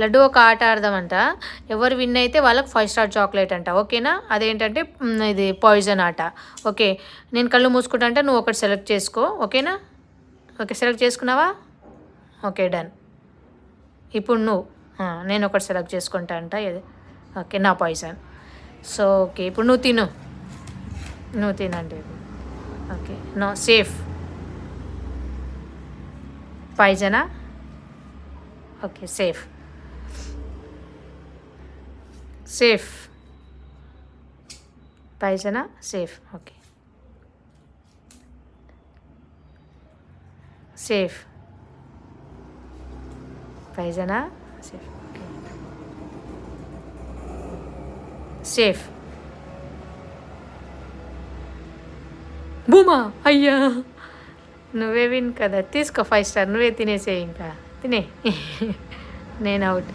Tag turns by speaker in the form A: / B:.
A: లడ్డు ఒక ఆట ఆడదామంట. ఎవరు విన్ అయితే వాళ్ళకి 5 స్టార్ చాక్లెట్ అంట. ఓకేనా? అదేంటంటే ఇది పాయిజన్ ఆట. ఓకే, నేను కళ్ళు మూసుకుంటా అంటే నువ్వు ఒకటి సెలెక్ట్ చేసుకో. ఓకేనా? ఓకే, సెలెక్ట్ చేసుకున్నావా? Okay, done. ఇప్పుడు నువ్వు నేను ఒకటి సెలెక్ట్ చేసుకుంటా అంట. ఇది ఓకే, నా పాయిజన్. సో ఓకే, ఇప్పుడు నువ్వు తిను. నువ్వు తినండి. Okay, no safe. పాయిజనా? Okay, safe. సేఫ్. పాయిజనా? సేఫ్. Okay, safe. పాయిజనా? సేఫ్. Okay, safe. భూమా, అయ్యా నువ్వే విన్ కదా. తీసుకో 5 స్టార్, నువ్వే తినేసేయి. ఇంకా తినే. నేను అవుట్.